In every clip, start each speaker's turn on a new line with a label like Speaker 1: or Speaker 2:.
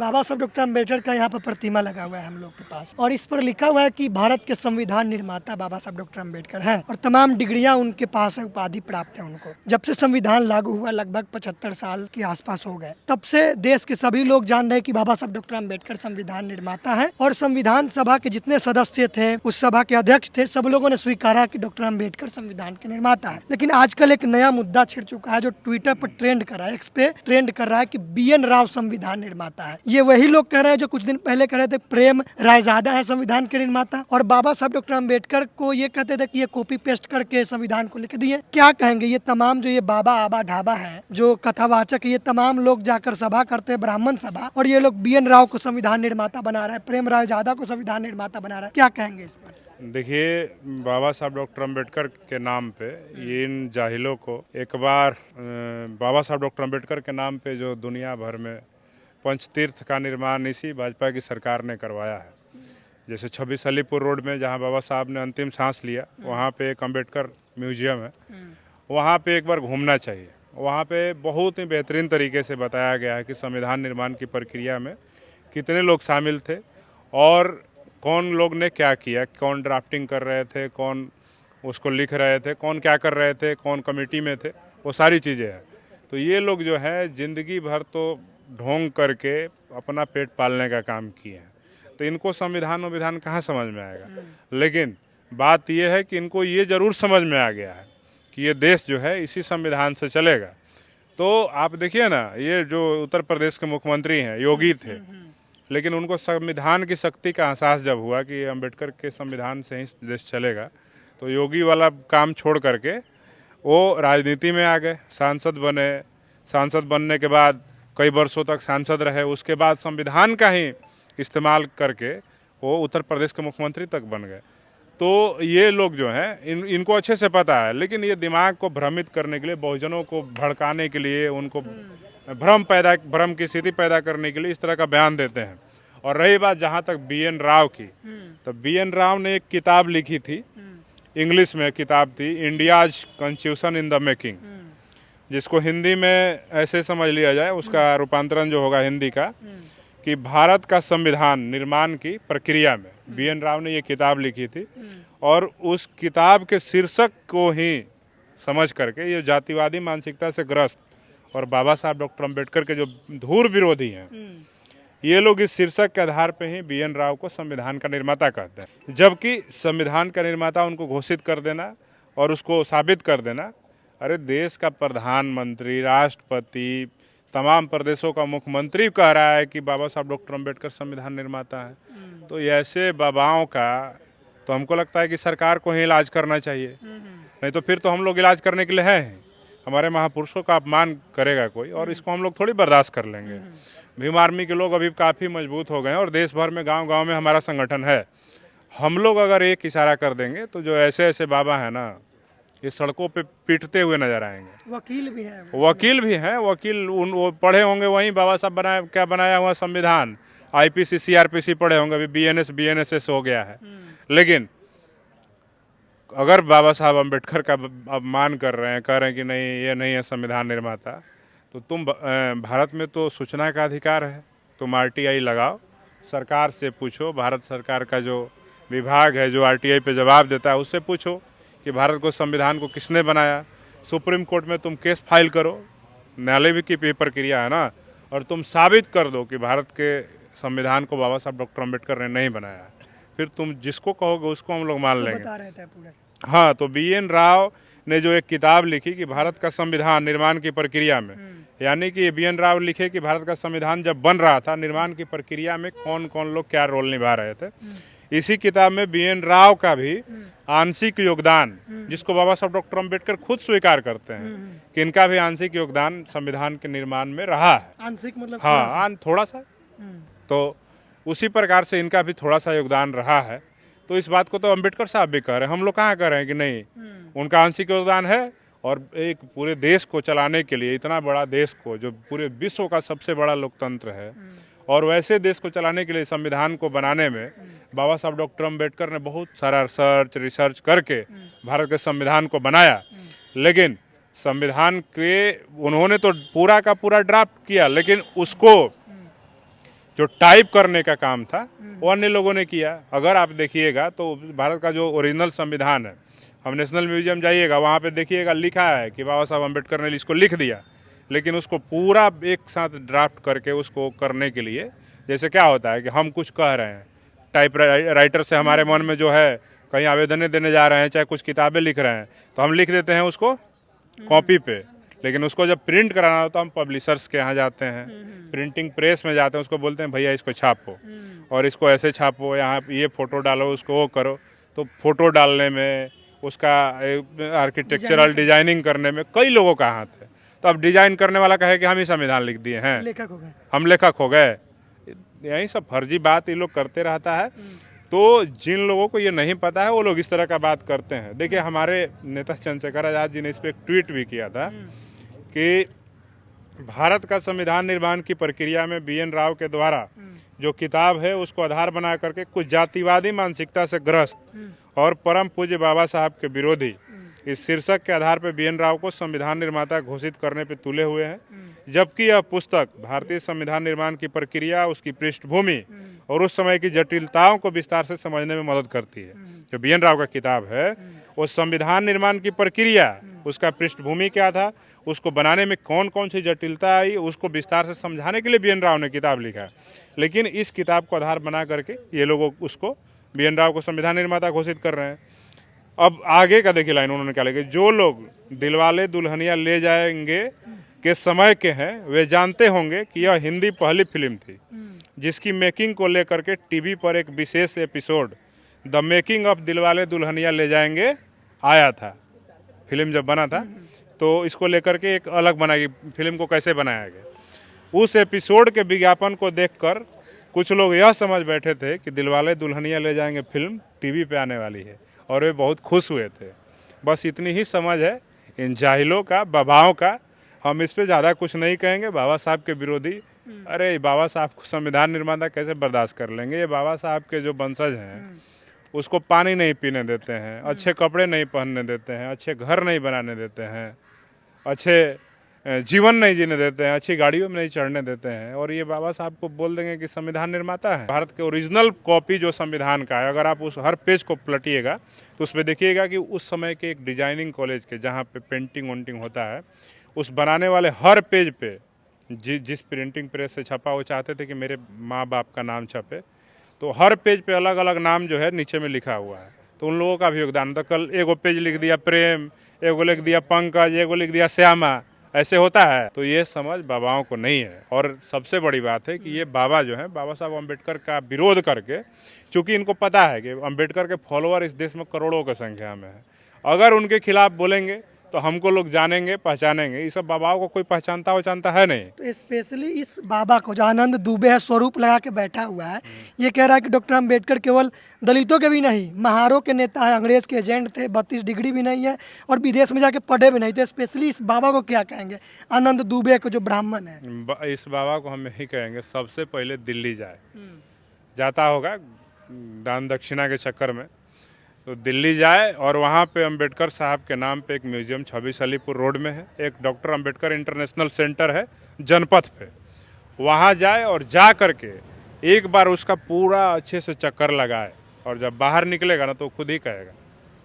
Speaker 1: बाबा साहब डॉक्टर अम्बेडकर का यहाँ पर प्रतिमा लगा हुआ है हम लोग के पास, और इस पर लिखा हुआ है कि भारत के संविधान निर्माता बाबा साहब डॉक्टर अम्बेडकर हैं और तमाम डिग्रियां उनके पास है, उपाधि प्राप्त है उनको। जब से संविधान लागू हुआ लगभग 75 साल के आसपास हो गए, तब से देश के सभी लोग जान रहे हैं कि बाबा साहब डॉक्टर अम्बेडकर संविधान निर्माता है। और संविधान सभा के जितने सदस्य थे, उस सभा के अध्यक्ष थे, सब लोगों ने स्वीकारा कि डॉक्टर अम्बेडकर संविधान के निर्माता है। लेकिन आजकल एक नया मुद्दा छिड़ चुका है जो ट्विटर पर ट्रेंड कर रहा है, एक्स पे ट्रेंड कर रहा है कि BN राव संविधान निर्माता है। ये वही लोग कह रहे हैं जो कुछ दिन पहले कह रहे थे प्रेम रायजादा है संविधान के निर्माता, और बाबा साहब डॉक्टर अम्बेडकर को ये कहते थे कि ये कॉपी पेस्ट करके संविधान को लिख दिए। क्या कहेंगे ये तमाम जो ये बाबा आबा ढाबा है, जो कथावाचक, ये तमाम लोग जाकर सभा करते हैं, ब्राह्मण सभा, और ये लोग BN राव को संविधान निर्माता बना रहा है, प्रेम रायजादा को संविधान निर्माता बना रहा है, क्या कहेंगे इस पर?
Speaker 2: देखिए, बाबा साहब डॉक्टर अम्बेडकर के नाम पे ये इन जाहिलों को एक बार बाबा साहब डॉक्टर अम्बेडकर के नाम पे जो दुनिया भर में पंचतीर्थ का निर्माण इसी भाजपा की सरकार ने करवाया है। जैसे 26 अलीपुर रोड में जहां बाबा साहब ने अंतिम सांस लिया, वहां पे एक अम्बेडकर म्यूजियम है, वहां पे एक बार घूमना चाहिए। वहां पे बहुत ही बेहतरीन तरीके से बताया गया है कि संविधान निर्माण की प्रक्रिया में कितने लोग शामिल थे और कौन लोग ने क्या किया, कौन ड्राफ्टिंग कर रहे थे, कौन उसको लिख रहे थे, कौन क्या कर रहे थे, कौन कमेटी में थे, वो सारी चीज़ें हैं। तो ये लोग जो है ज़िंदगी भर तो ढोंग करके अपना पेट पालने का काम किए हैं, तो इनको संविधान विधान कहाँ समझ में आएगा। लेकिन बात यह है कि इनको ये ज़रूर समझ में आ गया है कि ये देश जो है इसी संविधान से चलेगा। तो आप देखिए ना, ये जो उत्तर प्रदेश के मुख्यमंत्री हैं योगी थे, लेकिन उनको संविधान की शक्ति का एहसास जब हुआ कि अम्बेडकर के संविधान से ही देश चलेगा, तो योगी वाला काम छोड़ करके वो राजनीति में आ गए, सांसद बने। सांसद बनने के बाद कई वर्षों तक सांसद रहे, उसके बाद संविधान का ही इस्तेमाल करके वो उत्तर प्रदेश के मुख्यमंत्री तक बन गए। तो ये लोग जो हैं इनको अच्छे से पता है, लेकिन ये दिमाग को भ्रमित करने के लिए, बहुजनों को भड़काने के लिए, उनको भ्रम की स्थिति पैदा करने के लिए इस तरह का बयान देते हैं। और रही बात जहाँ तक BN राव की, तो BN राव ने एक किताब लिखी थी, इंग्लिश में किताब थी, India's constitution in the making, जिसको हिंदी में ऐसे समझ लिया जाए, उसका रूपांतरण जो होगा हिंदी का, कि भारत का संविधान निर्माण की प्रक्रिया में BN राव ने ये किताब लिखी थी। और उस किताब के शीर्षक को ही समझ करके ये जातिवादी मानसिकता से ग्रस्त और बाबा साहब डॉक्टर अम्बेडकर के जो धूर विरोधी हैं, ये लोग इस शीर्षक के आधार पे ही BN राव को संविधान का निर्माता कहते हैं। जबकि संविधान का निर्माता उनको घोषित कर देना और उसको साबित कर देना, अरे देश का प्रधानमंत्री, राष्ट्रपति, तमाम प्रदेशों का मुख्यमंत्री कह रहा है कि बाबा साहब डॉक्टर अम्बेडकर संविधान निर्माता है, तो ऐसे बाबाओं का तो हमको लगता है कि सरकार को ही इलाज करना चाहिए। नहीं तो फिर तो हम लोग इलाज करने के लिए हैं, हमारे महापुरुषों का अपमान करेगा कोई, और इसको हम लोग थोड़ी बर्दाश्त कर लेंगे। भीम आर्मी के लोग अभी काफ़ी मजबूत हो गए हैं और देश भर में गांव-गांव में हमारा संगठन है। हम लोग अगर एक इशारा कर देंगे तो जो ऐसे ऐसे बाबा हैं ना, ये सड़कों पे पीटते हुए नजर आएंगे।
Speaker 1: वकील भी है,
Speaker 2: वकील वो पढ़े होंगे, वहीं बाबा साहब क्या बनाया हुआ संविधान, IPC CRPC पढ़े होंगे, अभी BNSS हो गया है। लेकिन अगर बाबा साहब अम्बेडकर का अपमान कर रहे हैं, कह रहे हैं कि नहीं ये नहीं है संविधान निर्माता, तो तुम भारत में तो सूचना का अधिकार है, तुम RTI लगाओ, सरकार से पूछो, भारत सरकार का जो विभाग है जो RTI पे जवाब देता है उससे पूछो कि भारत को संविधान को किसने बनाया। सुप्रीम कोर्ट में तुम केस फाइल करो, न्यायालय की प्रक्रिया है ना, और तुम साबित कर दो कि भारत के संविधान को बाबा साहब डॉक्टर अम्बेडकर ने नहीं बनाया, फिर तुम जिसको कहोगे उसको हम लोग मान लेंगे।
Speaker 1: बता रहे थे पूरे।
Speaker 2: हाँ, तो BN राव ने जो एक किताब लिखी कि भारत का संविधान निर्माण की प्रक्रिया में, यानी कि BN राव लिखे कि भारत का संविधान जब बन रहा था, निर्माण की प्रक्रिया में कौन कौन लोग क्या रोल निभा रहे थे। इसी किताब में BN राव का भी आंशिक योगदान, जिसको बाबा साहब डॉक्टर अम्बेडकर खुद स्वीकार करते हैं कि इनका भी आंशिक योगदान संविधान के निर्माण में रहा है।
Speaker 1: आंशिक मतलब
Speaker 2: हाँ, थोड़ा सा। तो उसी प्रकार से इनका भी थोड़ा सा योगदान रहा है। तो इस बात को तो अम्बेडकर साहब भी कह रहे हैं, हम लोग कहाँ कह रहे हैं कि नहीं, उनका आंशिक योगदान है। और एक पूरे देश को चलाने के लिए, इतना बड़ा देश को जो पूरे विश्व का सबसे बड़ा लोकतंत्र है, और वैसे देश को चलाने के लिए संविधान को बनाने में बाबा साहब डॉक्टर अम्बेडकर ने बहुत सारा रिसर्च करके भारत के संविधान को बनाया। लेकिन संविधान के उन्होंने तो पूरा का पूरा ड्राफ्ट किया, लेकिन उसको जो टाइप करने का काम था वो अन्य लोगों ने किया। अगर आप देखिएगा तो भारत का जो ओरिजिनल संविधान है, हम नेशनल म्यूजियम जाइएगा, वहाँ पे देखिएगा लिखा है कि बाबा साहब अम्बेडकर ने इसको लिख दिया, लेकिन उसको पूरा एक साथ ड्राफ्ट करके उसको करने के लिए, जैसे क्या होता है कि हम कुछ कह रहे हैं, टाइप राइटर से हमारे मन में जो है कहीं आवेदन देने जा रहे हैं, चाहे कुछ किताबें लिख रहे हैं, तो हम लिख देते हैं उसको कॉपी पे, लेकिन उसको जब प्रिंट कराना हो तो हम पब्लिशर्स के यहाँ जाते हैं, प्रिंटिंग प्रेस में जाते हैं, उसको बोलते हैं भैया इसको छापो और इसको ऐसे छापो, यहाँ ये फ़ोटो डालो, उसको वो करो। तो फोटो डालने में, उसका आर्किटेक्चरल डिजाइनिंग करने में कई लोगों का हाथ है। तो अब डिजाइन करने वाला कहे कि हम ही संविधान लिख दिए हैं,
Speaker 1: लेखक हो गए,
Speaker 2: हम लेखक हो गए। यही सब फर्जी बात ये लोग करते रहता है। तो जिन लोगों को ये नहीं पता है वो लोग इस तरह का बात करते हैं। देखिए, हमारे नेता चंद्रशेखर आज़ाद जी ने इस पर एक ट्वीट भी किया था कि भारत का संविधान निर्माण की प्रक्रिया में BN राव के द्वारा जो किताब है उसको आधार बना करके कुछ जातिवादी मानसिकता से ग्रस्त और परम पूज्य बाबा साहब के विरोधी इस शीर्षक के आधार पर BN राव को संविधान निर्माता घोषित करने पर तुले हुए हैं, जबकि यह पुस्तक भारतीय संविधान निर्माण की प्रक्रिया, उसकी पृष्ठभूमि और उस समय की जटिलताओं को विस्तार से समझने में मदद करती है। जो BN राव का किताब है वो संविधान निर्माण की प्रक्रिया, उसका पृष्ठभूमि क्या था, उसको बनाने में कौन कौन सी जटिलता आई, उसको विस्तार से समझाने के लिए BN राव ने किताब लिखा। लेकिन इस किताब को आधार बना करके ये लोग उसको BN राव को संविधान निर्माता घोषित कर रहे हैं। अब आगे का देखिए लाइन उन्होंने क्या लिखा, जो लोग दिलवाले दुल्हनिया ले जाएंगे के समय के हैं वे जानते होंगे कि यह हिंदी पहली फिल्म थी जिसकी मेकिंग को लेकर के टीवी पर एक विशेष episode the making of Dilwale Dulhania Le Jayenge आया था। फिल्म जब बना था तो इसको लेकर के एक अलग बनाई, फिल्म को कैसे बनाया गया। उस एपिसोड के विज्ञापन को देखकर कुछ लोग यह समझ बैठे थे कि दिलवाले दुल्हनिया ले जाएंगे फिल्म टीवी पे आने वाली है और वे बहुत खुश हुए थे। बस इतनी ही समझ है इन जाहिलों का, बाबाओं का। हम इस पे ज़्यादा कुछ नहीं कहेंगे। बाबा साहब के विरोधी, अरे बाबा साहब को संविधान निर्माता कैसे बर्दाश्त कर लेंगे। ये बाबा साहब के जो वंशज हैं उसको पानी नहीं पीने देते हैं, अच्छे कपड़े नहीं पहनने देते हैं, अच्छे घर नहीं बनाने देते हैं, अच्छे जीवन नहीं जीने देते हैं, अच्छी गाड़ियों में नहीं चढ़ने देते हैं, और ये बाबा साहब को बोल देंगे कि संविधान निर्माता है। भारत के ओरिजिनल कॉपी जो संविधान का है, अगर आप उस हर पेज को पलटिएगा तो उसमें देखिएगा कि उस समय के एक डिजाइनिंग कॉलेज के जहाँ पे पेंटिंग वोंटिंग होता है, उस बनाने वाले हर पेज पे जिस प्रिंटिंग प्रेस से छपा वो चाहते थे कि मेरे माँ बाप का नाम छपे, तो हर पेज पे अलग अलग नाम जो है नीचे में लिखा हुआ है। तो उन लोगों का भी योगदान था। कल एगो पेज लिख दिया प्रेम, एगो लिख दिया पंकज, एगो लिख दिया श्यामा, ऐसे होता है। तो ये समझ बाबाओं को नहीं है। और सबसे बड़ी बात है कि ये बाबा जो है, बाबा साहब अम्बेडकर का विरोध करके, चूंकि इनको पता है कि अम्बेडकर के फॉलोअर इस देश में करोड़ों की संख्या में है, अगर उनके खिलाफ बोलेंगे तो हमको लोग जानेंगे, पहचानेंगे। ये सब बाबाओं को कोई पहचानता है नहीं।
Speaker 1: तो स्पेशली इस बाबा को जो आनंद दुबे है स्वरूप लगा के बैठा हुआ है, ये कह रहा है कि डॉक्टर अम्बेडकर केवल दलितों के भी नहीं, महारों के नेता है, अंग्रेज के एजेंट थे, 32 डिग्री भी नहीं है और विदेश में जाके पढ़े भी नहीं। तो स्पेशली इस बाबा को क्या कहेंगे, आनंद दुबे को जो ब्राह्मण है?
Speaker 2: इस बाबा को हम यही कहेंगे, सबसे पहले दिल्ली जाए, जाता होगा दान दक्षिणा के चक्कर में, तो दिल्ली जाए और वहाँ पे अंबेडकर साहब के नाम पे एक म्यूजियम 26 अलीपुर रोड में है, एक डॉक्टर अंबेडकर इंटरनेशनल सेंटर है जनपथ पे, वहाँ जाए और जा करके एक बार उसका पूरा अच्छे से चक्कर लगाए, और जब बाहर निकलेगा ना तो खुद ही कहेगा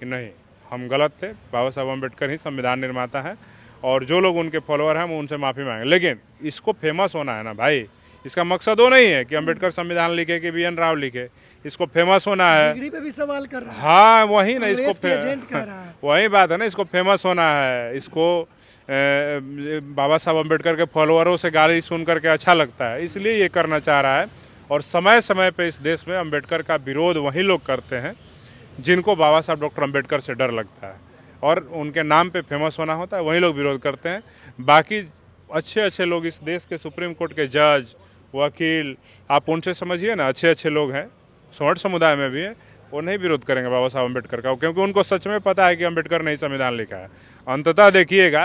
Speaker 2: कि नहीं, हम गलत थे, बाबा साहब अम्बेडकर ही संविधान निर्माता हैं, और जो लोग उनके फॉलोअर हैं वो उनसे माफ़ी मांगे। लेकिन इसको फेमस होना है ना भाई, इसका मकसद वो नहीं है कि अम्बेडकर संविधान लिखे कि BN राव लिखे, इसको फेमस होना है।
Speaker 1: डिग्री पे भी सवाल कर रहा है।
Speaker 2: हाँ वही ना, इसको
Speaker 1: एजेंट कह रहा है।
Speaker 2: वही बात है ना, इसको फेमस होना है। इसको बाबा साहब अम्बेडकर के फॉलोअरों से गाली सुन करके अच्छा लगता है, इसलिए ये करना चाह रहा है। और समय समय पे इस देश में अम्बेडकर का विरोध वही लोग करते हैं जिनको बाबा साहब डॉक्टर अम्बेडकर से डर लगता है और उनके नाम पे फेमस होना होता है, वही लोग विरोध करते हैं। बाकी अच्छे अच्छे लोग इस देश के सुप्रीम कोर्ट के जज, वकील, आप उनसे समझिए ना, अच्छे अच्छे लोग हैं, सोहठ समुदाय में भी है, वो नहीं विरोध करेंगे बाबा साहब अम्बेडकर का, क्योंकि उनको सच में पता है कि अम्बेडकर ने ही संविधान लिखा है। अंततः देखिएगा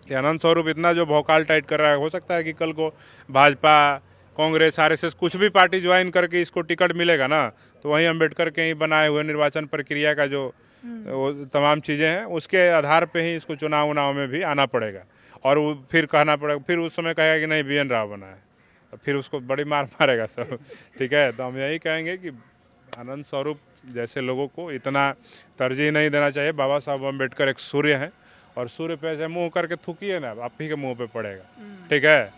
Speaker 2: कि अनंत स्वरूप इतना जो भौकाल टाइट कर रहा है, हो सकता है कि कल को भाजपा, कांग्रेस, RSS कुछ भी पार्टी ज्वाइन करके इसको टिकट मिलेगा ना, तो वहीं अम्बेडकर के ही बनाए हुए निर्वाचन प्रक्रिया का जो वो तमाम चीज़ें हैं उसके आधार पे ही इसको चुनाव में भी आना पड़ेगा, और वो फिर कहना पड़ेगा, फिर उस समय कहेगा कि नहीं BN राव बना है। और फिर उसको बड़ी मार मारेगा सब। ठीक है, तो हम यही कहेंगे कि आनंद स्वरूप जैसे लोगों को इतना तरजीह नहीं देना चाहिए। बाबा साहब अम्बेडकर एक सूर्य हैं, और सूर्य पे ऐसे मुँह करके थूकिए ना, आप ही के मुँह पे पड़ेगा। ठीक है,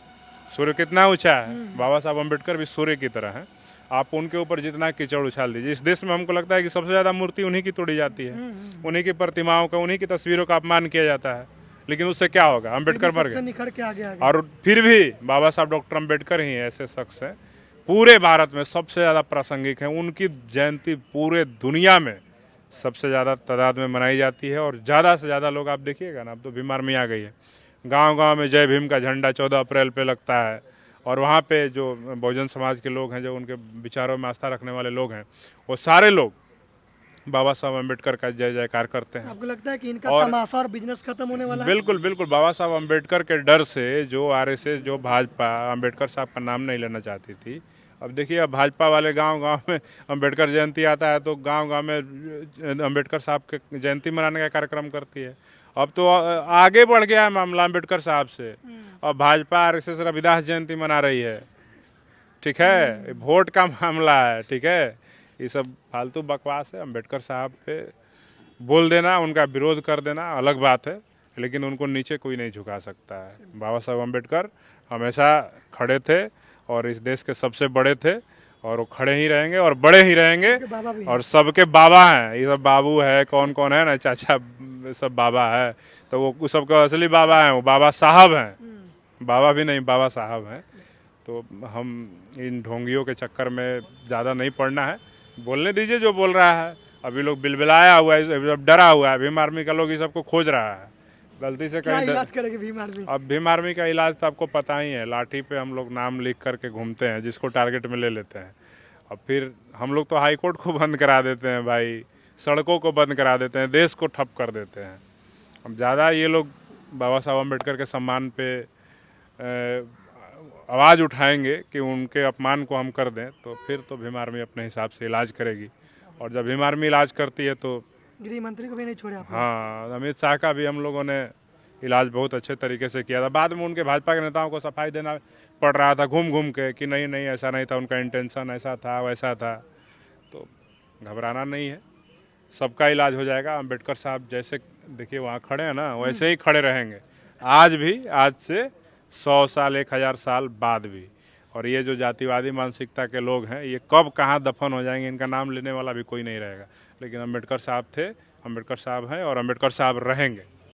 Speaker 2: सूर्य कितना ऊंचा है, बाबा साहब अम्बेडकर भी सूर्य की तरह हैं। आप उनके ऊपर जितना कीचड़ उछाल दीजिए। इस देश में हमको लगता है कि सबसे ज़्यादा मूर्ति उन्हीं की तोड़ी जाती है, उन्हीं की प्रतिमाओं का, उन्हीं की तस्वीरों का अपमान किया जाता है। लेकिन उससे क्या होगा, अम्बेडकर मर गए।
Speaker 1: निखर के आगे
Speaker 2: और फिर भी बाबा साहब डॉक्टर अम्बेडकर ही ऐसे शख्स हैं पूरे भारत में सबसे ज़्यादा प्रासंगिक हैं। उनकी जयंती पूरे दुनिया में सबसे ज़्यादा तादाद में मनाई जाती है, और ज़्यादा से ज़्यादा लोग, आप देखिएगा ना, अब तो बीमार में आ गई है, गांव-गांव में जय भीम का झंडा 14 अप्रैल पे लगता है। और वहाँ पे जो बहुजन समाज के लोग हैं, जो उनके विचारों में आस्था रखने वाले लोग हैं, वो सारे लोग बाबा साहब अम्बेडकर का जय जयकार करते हैं।
Speaker 1: आपको लगता है कि इनका
Speaker 2: और
Speaker 1: तमाशा और बिजनेस खत्म होने वाला है?
Speaker 2: बिल्कुल बिल्कुल, बाबा साहब अम्बेडकर के डर से जो आरएसएस, जो भाजपा अम्बेडकर साहब का नाम नहीं लेना चाहती थी, अब देखिए अब भाजपा वाले गांव-गांव में अम्बेडकर जयंती आता है तो गांव-गांव में अम्बेडकर साहब के जयंती मनाने का कार्यक्रम करती है। अब तो आगे बढ़ गया है मामला अम्बेडकर साहब से। अब भाजपा आरएसएस रविदास जयंती मना रही है। ठीक है, वोट का मामला है। ठीक है, ये सब फालतू बकवास है। अम्बेडकर साहब पे बोल देना, उनका विरोध कर देना अलग बात है, लेकिन उनको नीचे कोई नहीं झुका सकता है। बाबा साहब अम्बेडकर हमेशा खड़े थे और इस देश के सबसे बड़े थे, और वो खड़े ही रहेंगे और बड़े ही रहेंगे, और सबके बाबा हैं। ये सब बाबू है, कौन कौन है ना, चाचा सब बाबा है, तो वो सबका असली बाबा हैं, वो बाबा साहब हैं, बाबा भी नहीं, बाबा साहब हैं। तो हम इन ढोंगियों के चक्कर में ज़्यादा नहीं पड़ना है, बोलने दीजिए जो बोल रहा है। अभी लोग बिलबिलाया हुआ है, अब डरा हुआ है, भीम आर्मी का लोग ये सबको खोज रहा है, गलती से
Speaker 1: क्या
Speaker 2: कहीं
Speaker 1: इलाज करेगी भीम आर्मी?
Speaker 2: अब भीम आर्मी का इलाज तो आपको पता ही है, लाठी पे हम लोग नाम लिख करके घूमते हैं, जिसको टारगेट में ले लेते हैं। अब फिर हम लोग तो हाई कोर्ट को बंद करा देते हैं भाई, सड़कों को बंद करा देते हैं, देश को ठप कर देते हैं। अब ज़्यादा ये लोग बाबा साहब अम्बेडकर के सम्मान पे आवाज़ उठाएंगे कि उनके अपमान को हम कर दें, तो फिर तो भीम आर्मी अपने हिसाब से इलाज करेगी। और जब भीम आर्मी इलाज करती है तो
Speaker 1: गृह मंत्री को भी नहीं छोड़े आपने?
Speaker 2: हाँ, अमित शाह का भी हम लोगों ने इलाज बहुत अच्छे तरीके से किया था। बाद में उनके भाजपा के नेताओं को सफाई देना पड़ रहा था घूम घूम के कि नहीं नहीं ऐसा नहीं था, उनका इंटेंशन ऐसा था वैसा था। तो घबराना नहीं है, सबका इलाज हो जाएगा। अम्बेडकर साहब जैसे देखिए वहाँ खड़े हैं ना, वैसे ही खड़े रहेंगे आज भी, आज से 100 साल 1000 साल बाद भी। और ये जो जातिवादी मानसिकता के लोग हैं, ये कब कहाँ दफन हो जाएंगे, इनका नाम लेने वाला भी कोई नहीं रहेगा। लेकिन अम्बेडकर साहब थे, अम्बेडकर साहब हैं, और अम्बेडकर साहब रहेंगे।